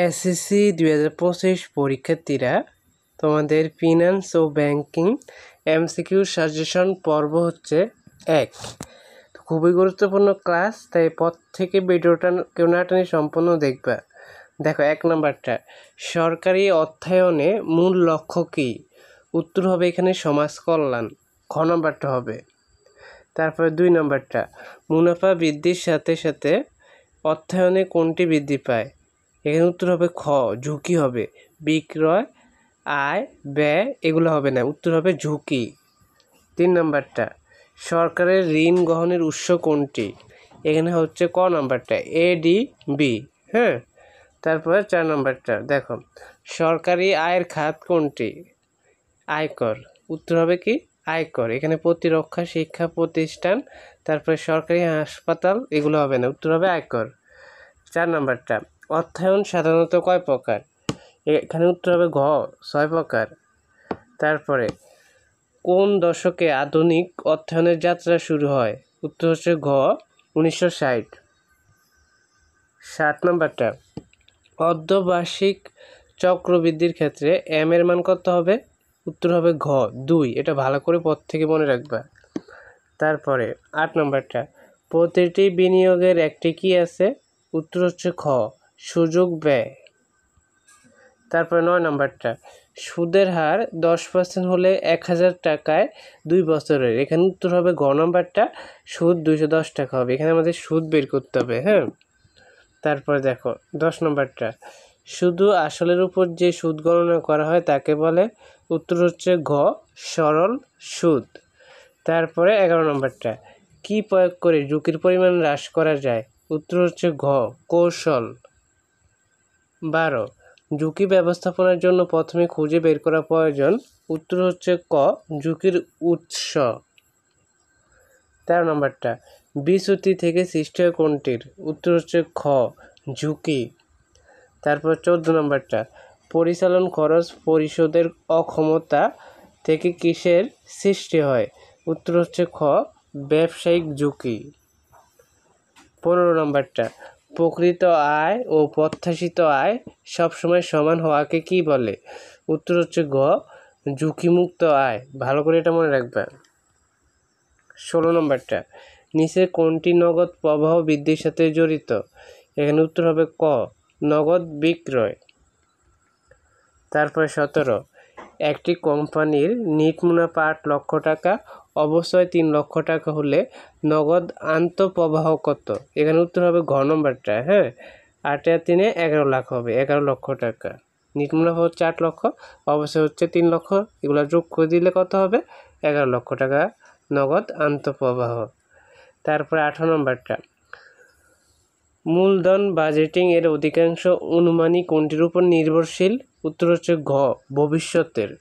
SSC 2025 পরীক্ষার্থীরা তোমাদের finance ও banking MCQ suggestion পর্ব হচ্ছে 1। খুবই গুরুত্বপূর্ণ ক্লাস, তাই পর থেকে ভিডিওটা কেউ না টানি সম্পূর্ণ দেখবা। দেখো 1 নম্বরটা, সরকারি অর্থায়নে মূল লক্ষ্য কী? উত্তর হবে এখানে সমাজ কল্যাণ, খ নম্বরটা হবে। তারপরে 2 নম্বরটা, মুনাফা বৃদ্ধির সাথে সাথে অর্থায়নে কোনটি বৃদ্ধি পায়? এখানে উত্তর হবে খ, ঝুঁকি হবে। বিক্রয়, আয়, ব্যয় এগুলো হবে না, উত্তর হবে ঝুঁকি। 3 নম্বরটা, সরকারের ঋণ গ্রহণের উৎস কোনটি? এখানে হচ্ছে ক নম্বরটা, এডিবি। হ্যাঁ, তারপরে 4 নম্বরটা দেখো, সরকারি আয়ের খাত কোনটি? আয়কর, উত্তর হবে কি আয়কর। এখানে প্রতিরক্ষা, শিক্ষা প্রতিষ্ঠান, তারপরে সরকারি হাসপাতাল এগুলো হবে না, উত্তর হবে আয়কর। 4 নম্বরটা, অর্থায়ন সাধারণত কয় প্রকার? এখানে উত্তর হবে ঘ, 6 প্রকার। তারপরে কোন দশকে আধুনিক অর্থায়নের যাত্রা শুরু হয়? উত্তর হচ্ছে ঘ, 1960। 7 নম্বরটা, অর্ধবার্ষিক চক্রবৃদ্ধির ক্ষেত্রে এম এর মান কত হবে? উত্তর হবে ঘ, 2। এটা ভালো করে পর থেকে মনে রাখবা। তারপরে 8 নম্বরটা, প্রতিটি বিনিয়োগের একটি কি আছে? উত্তর হচ্ছে খ, সুযোগ ব্যয়। তারপরে 9 নম্বরটা, সুদের হার 10% হলে 1000 টাকায় 2 বছরের। এখানে উত্তর হবে ঘ নম্বরটা, সুদ 210 টাকা হবে। এখানে আমাদের সুদ বের করতে হবে। হ্যাঁ, তারপরে দেখো 10 নম্বরটা, শুধু আসলের উপর যে সুদ গণনা করা হয় তাকে বলে? উত্তর হচ্ছে ঘ, সরল সুদ। তারপরে 11 নম্বরটা, কি প্রয়োগ করে ঝুঁকির পরিমাণ হ্রাস করা যায়? উত্তর হচ্ছে ঘ, কৌশল। 12, ঝুঁকি ব্যবস্থাপনার জন্য প্রথমে খুঁজে বের করা প্রয়োজন। উত্তর হচ্ছে ক, ঝুঁকির উৎস। 13 নম্বরটা, বিচ্যুতি থেকে সৃষ্টি হয় কোনটির? উত্তর হচ্ছে খ, ঝুঁকি। তারপর 14 নম্বরটা, পরিচালন খরচ পরিশোধের অক্ষমতা থেকে কিসের সৃষ্টি হয়? উত্তর হচ্ছে খ, ব্যবসায়িক ঝুঁকি। 15 নম্বরটা, প্রকৃত আয় ও প্রত্যাশিত আয় সবসময় সমান হওয়াকে কি বলে? উত্তর হচ্ছে ঘ, ঝুঁকিমুক্ত আয়। ভালো করে এটা মনে রাখবেন। 16 নম্বরটা, নিচে কোনটি নগদ প্রবাহ বৃদ্ধির সাথে জড়িত? এখানে উত্তর হবে ক, নগদ বিক্রয়। তারপরে 17, একটি কোম্পানির নিট মুনাফা 8 লক্ষ টাকা, অবশ্যই 3 লক্ষ টাকা হলে নগদ আন্তঃপ্রবাহ কত? এখানে উত্তর হবে ঘ নম্বরটা। হ্যাঁ, 8 আর 3 11 লাখ হবে, 11 লক্ষ টাকা। নিট মুনাফা হচ্ছে 8 লক্ষ, অবশ্যই হচ্ছে 3 লক্ষ, এগুলো যোগ করে দিলে কত হবে? 11 লক্ষ টাকা নগদ আন্তঃপ্রবাহ। তারপরে 18 নম্বরটা, মূলধন বাজেটিং এর অধিকাংশ অনুমানই কোনটির উপর নির্ভরশীল? উত্তর হচ্ছে ঘ, ভবিষ্যতের।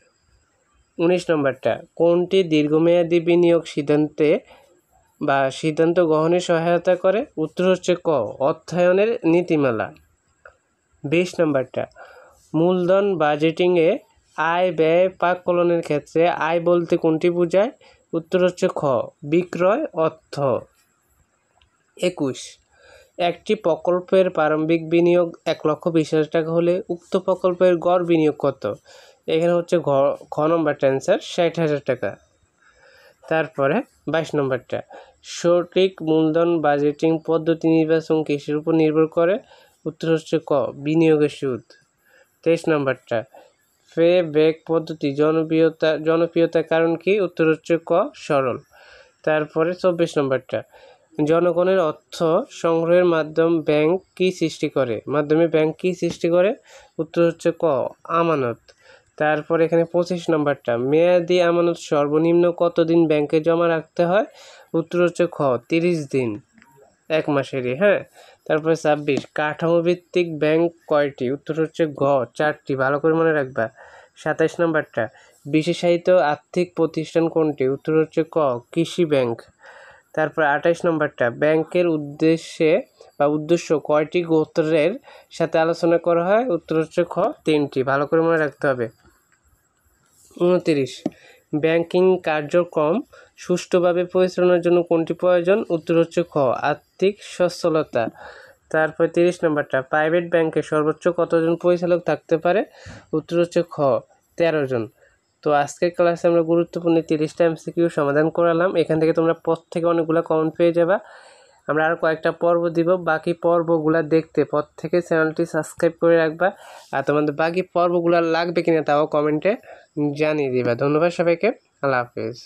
19 নম্বরটা, কোনটি দীর্ঘমেয়াদী বিনিয়োগ সিদ্ধান্ত গ্রহণে সহায়তা করে? উত্তর হচ্ছে ক, অর্থায়নের নীতিমালা। 20 নম্বরটা, মূলধন বাজেটিংয়ে আয় ব্যয় প্রাক্কলনের ক্ষেত্রে আয় বলতে কোনটি বোঝায়? উত্তর হচ্ছে খ, বিক্রয় অর্থ। 21, একটি প্রকল্পের প্রারম্ভিক বিনিয়োগ 1,20,000 টাকা হলে উক্ত প্রকল্পের গড় বিনিয়োগ কত? এখানে হচ্ছে খ নম্বরটা অ্যান্সার, 60,000 টাকা। তারপরে 22 নম্বরটা, সঠিক মূলধন বাজেটিং পদ্ধতি নির্বাচন কিসের উপর নির্ভর করে? উত্তর হচ্ছে ক, বিনিয়োগের সুদ। 23 নম্বরটা, পে ব্যাক পদ্ধতি জনপ্রিয়তার কারণ কি? উত্তর হচ্ছে ক, সরল। তারপরে 24 নম্বরটা, জনগণের অর্থ সংগ্রহের মাধ্যমে ব্যাংক কি সৃষ্টি করে? উত্তর হচ্ছে ক, আমানত। তারপর এখানে 25 নম্বরটা, মেয়াদি আমানত সর্বনিম্ন কতদিন ব্যাংকে জমা রাখতে হয়? উত্তর হচ্ছে খ, 30 দিন, 1 মাসেরই। হ্যাঁ, তারপরে 26, কাঠামো ভিত্তিক ব্যাংক কয়টি? উত্তর হচ্ছে ঘ, 4টি। ভালো করে মনে রাখবা। 27 নম্বরটা, বিশেষায়িত আর্থিক প্রতিষ্ঠান কোনটি? উত্তর হচ্ছে ক, কৃষি ব্যাংক। তারপর 28 নম্বরটা, ব্যাংকের উদ্দেশ্য কয়টি গোত্রের সাথে আলোচনা করা হয়? উত্তর হচ্ছে খ, 3টি। ভালো করে মনে রাখতে হবে। 29, ব্যাংকিং কার্যক্রম সুষ্ঠুভাবে পরিচালনার জন্য কোনটি প্রয়োজন? উত্তর হচ্ছে খ, আর্থিক সচ্ছলতা। তারপর 30 নম্বরটা, প্রাইভেট ব্যাংকে সর্বোচ্চ কতজন পরিচালক থাকতে পারে? উত্তর হচ্ছে খ 13 জন। তো আজকের ক্লাসে আমরা গুরুত্বপূর্ণ 30টা এমসিকিউ সমাধান করালাম। এখান থেকে তোমরা পথ থেকে অনেকগুলো কমেন্ট পেয়ে যাবা। আমরা আর কয়েকটা পর্ব দিব, বাকি পর্বগুলো দেখতে পথ থেকে চ্যানেলটি সাবস্ক্রাইব করে রাখবা। আর তোমাদের বাকি পর্বগুলো লাগবে কিনা তাও কমেন্টে জানিয়ে দিবা। ধন্যবাদ সবাইকে, আল্লাহ হাফেজ।